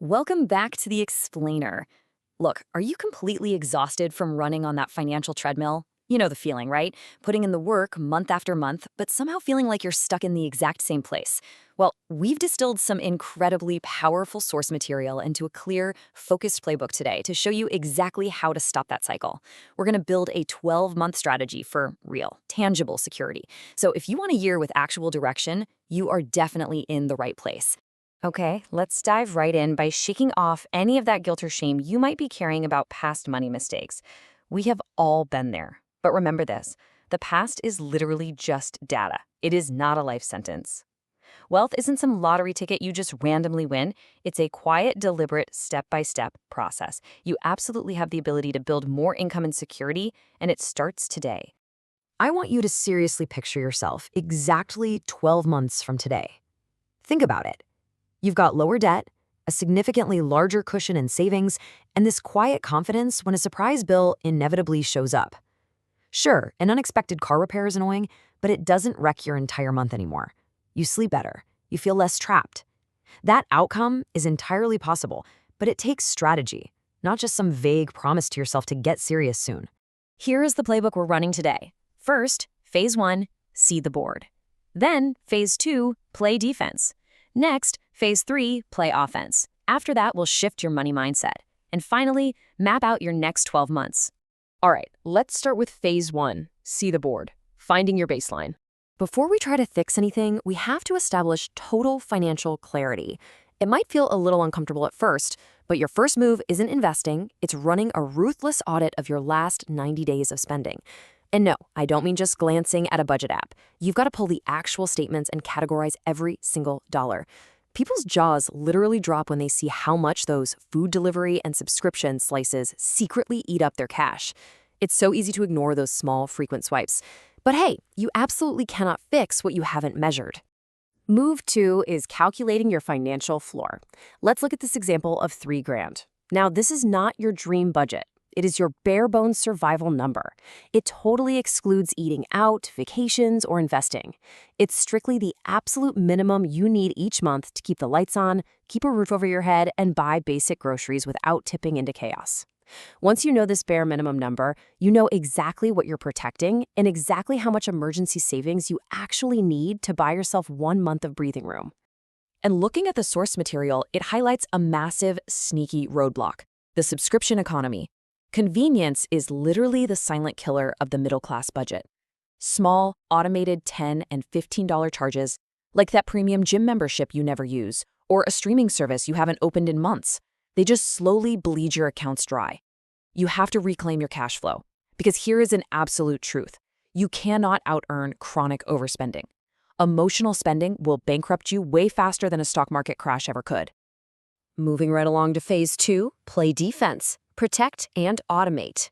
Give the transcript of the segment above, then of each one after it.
Welcome back to the Explainer. Look, are you completely exhausted from running on that financial treadmill? You know the feeling, right? Putting in the work month after month, but somehow feeling like you're stuck in the exact same place. Well, we've distilled some incredibly powerful source material into a clear, focused playbook today to show you exactly how to stop that cycle. We're going to build a 12-month strategy for real, tangible security. So if you want a year with actual direction, you are definitely in the right place. Okay, let's dive right in by shaking off any of that guilt or shame you might be carrying about past money mistakes. We have all been there. But remember this, the past is literally just data. It is not a life sentence. Wealth isn't some lottery ticket you just randomly win. It's a quiet, deliberate, step-by-step process. You absolutely have the ability to build more income and security, and it starts today. I want you to seriously picture yourself exactly 12 months from today. Think about it. You've got lower debt, a significantly larger cushion in savings, and this quiet confidence when a surprise bill inevitably shows up. Sure, an unexpected car repair is annoying, but it doesn't wreck your entire month anymore. You sleep better. You feel less trapped. That outcome is entirely possible, but it takes strategy, not just some vague promise to yourself to get serious soon. Here is the playbook we're running today. First, phase 1, see the board. Then, phase 2, play defense. Next, phase 3, play offense. After that, we'll shift your money mindset. And finally, map out your next 12 months. All right, let's start with phase 1, see the board, finding your baseline. Before we try to fix anything, we have to establish total financial clarity. It might feel a little uncomfortable at first, but your first move isn't investing, it's running a ruthless audit of your last 90 days of spending. And no, I don't mean just glancing at a budget app. You've got to pull the actual statements and categorize every single dollar. People's jaws literally drop when they see how much those food delivery and subscription slices secretly eat up their cash. It's so easy to ignore those small, frequent swipes. But hey, you absolutely cannot fix what you haven't measured. Move 2 is calculating your financial floor. Let's look at this example of $3,000. Now, this is not your dream budget. It is your bare-bones survival number. It totally excludes eating out, vacations, or investing. It's strictly the absolute minimum you need each month to keep the lights on, keep a roof over your head, and buy basic groceries without tipping into chaos. Once you know this bare minimum number, you know exactly what you're protecting and exactly how much emergency savings you actually need to buy yourself 1 month of breathing room. And looking at the source material, it highlights a massive, sneaky roadblock: the subscription economy. Convenience is literally the silent killer of the middle-class budget. Small, automated $10 and $15 charges, like that premium gym membership you never use, or a streaming service you haven't opened in months, they just slowly bleed your accounts dry. You have to reclaim your cash flow, because here is an absolute truth. You cannot out-earn chronic overspending. Emotional spending will bankrupt you way faster than a stock market crash ever could. Moving right along to phase 2, play defense. Protect and automate.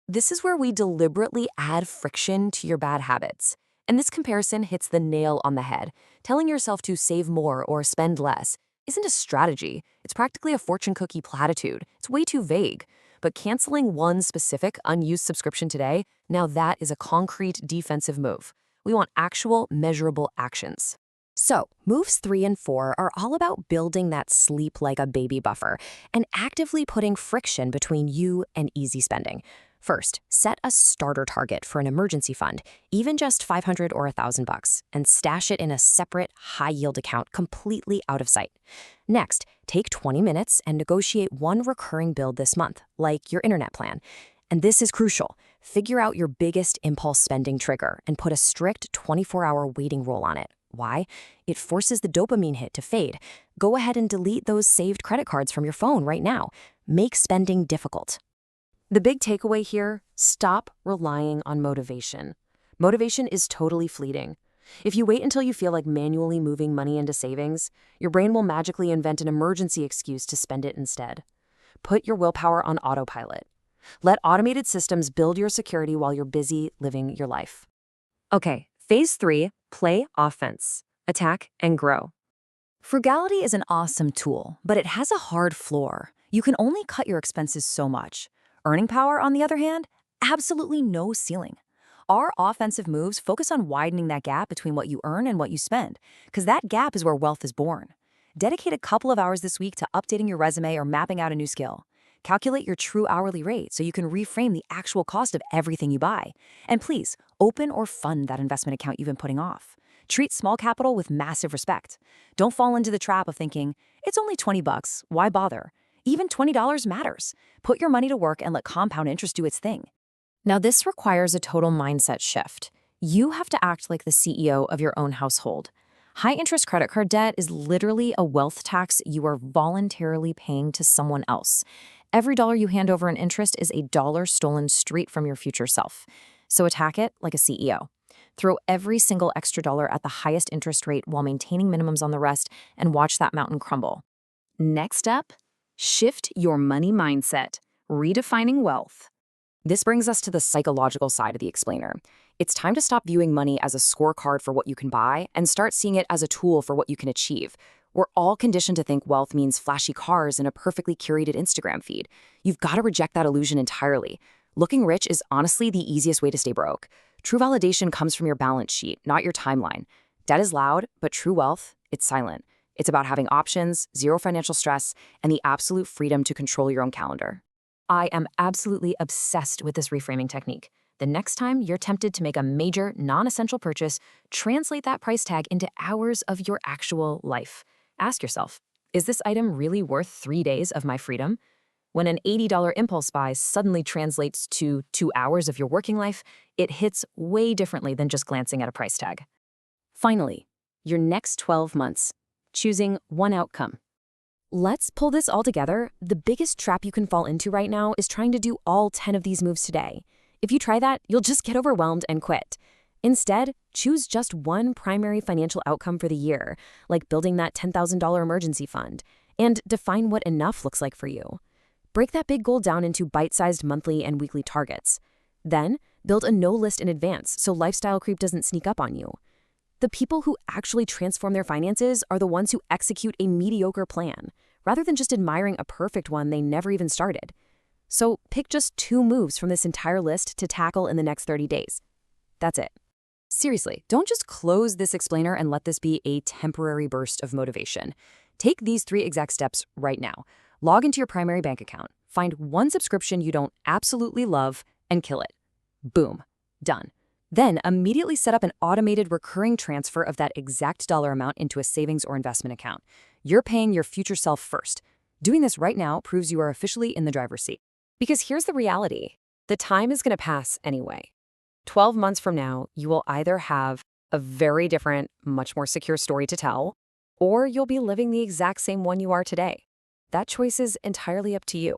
This is where we deliberately add friction to your bad habits. And this comparison hits the nail on the head. Telling yourself to save more or spend less isn't a strategy. It's practically a fortune cookie platitude. It's way too vague. But canceling one specific unused subscription today, now that is a concrete defensive move. We want actual, measurable actions. So, moves 3 and 4 are all about building that sleep like a baby buffer and actively putting friction between you and easy spending. First, set a starter target for an emergency fund, even just $500 or $1,000, and stash it in a separate, high-yield account completely out of sight. Next, take 20 minutes and negotiate one recurring bill this month, like your internet plan. And this is crucial. Figure out your biggest impulse spending trigger and put a strict 24-hour waiting rule on it. Why? It forces the dopamine hit to fade. Go ahead and delete those saved credit cards from your phone right now. Make spending difficult. The big takeaway here, stop relying on motivation. Motivation is totally fleeting. If you wait until you feel like manually moving money into savings, your brain will magically invent an emergency excuse to spend it instead. Put your willpower on autopilot. Let automated systems build your security while you're busy living your life. Okay, phase 3, play offense. Attack and grow. Frugality is an awesome tool, but it has a hard floor. You can only cut your expenses so much. Earning power, on the other hand, absolutely no ceiling. Our offensive moves focus on widening that gap between what you earn and what you spend, because that gap is where wealth is born. Dedicate a couple of hours this week to updating your resume or mapping out a new skill. Calculate your true hourly rate so you can reframe the actual cost of everything you buy. And please, open or fund that investment account you've been putting off. Treat small capital with massive respect. Don't fall into the trap of thinking, it's only 20 bucks, why bother? Even $20 matters. Put your money to work and let compound interest do its thing. Now, this requires a total mindset shift. You have to act like the CEO of your own household. High-interest credit card debt is literally a wealth tax you are voluntarily paying to someone else. Every dollar you hand over in interest is a dollar stolen straight from your future self. So attack it like a CEO. Throw every single extra dollar at the highest interest rate while maintaining minimums on the rest and watch that mountain crumble. Next up, shift your money mindset, redefining wealth. This brings us to the psychological side of the explainer. It's time to stop viewing money as a scorecard for what you can buy and start seeing it as a tool for what you can achieve. We're all conditioned to think wealth means flashy cars and a perfectly curated Instagram feed. You've got to reject that illusion entirely. Looking rich is honestly the easiest way to stay broke. True validation comes from your balance sheet, not your timeline. Debt is loud, but true wealth, it's silent. It's about having options, zero financial stress, and the absolute freedom to control your own calendar. I am absolutely obsessed with this reframing technique. The next time you're tempted to make a major, non-essential purchase, translate that price tag into hours of your actual life. Ask yourself, is this item really worth 3 days of my freedom? When an $80 impulse buy suddenly translates to 2 hours of your working life, it hits way differently than just glancing at a price tag. Finally, your next 12 months, choosing one outcome. Let's pull this all together. The biggest trap you can fall into right now is trying to do all 10 of these moves today. If you try that, you'll just get overwhelmed and quit. Instead, choose just one primary financial outcome for the year, like building that $10,000 emergency fund, and define what enough looks like for you. Break that big goal down into bite-sized monthly and weekly targets. Then, build a no list in advance so lifestyle creep doesn't sneak up on you. The people who actually transform their finances are the ones who execute a mediocre plan, rather than just admiring a perfect one they never even started. So pick just 2 moves from this entire list to tackle in the next 30 days. That's it. Seriously, don't just close this explainer and let this be a temporary burst of motivation. Take these 3 exact steps right now. Log into your primary bank account, find one subscription you don't absolutely love, and kill it. Boom. Done. Then immediately set up an automated recurring transfer of that exact dollar amount into a savings or investment account. You're paying your future self first. Doing this right now proves you are officially in the driver's seat. Because here's the reality. The time is going to pass anyway. 12 months from now, you will either have a very different, much more secure story to tell, or you'll be living the exact same one you are today. That choice is entirely up to you.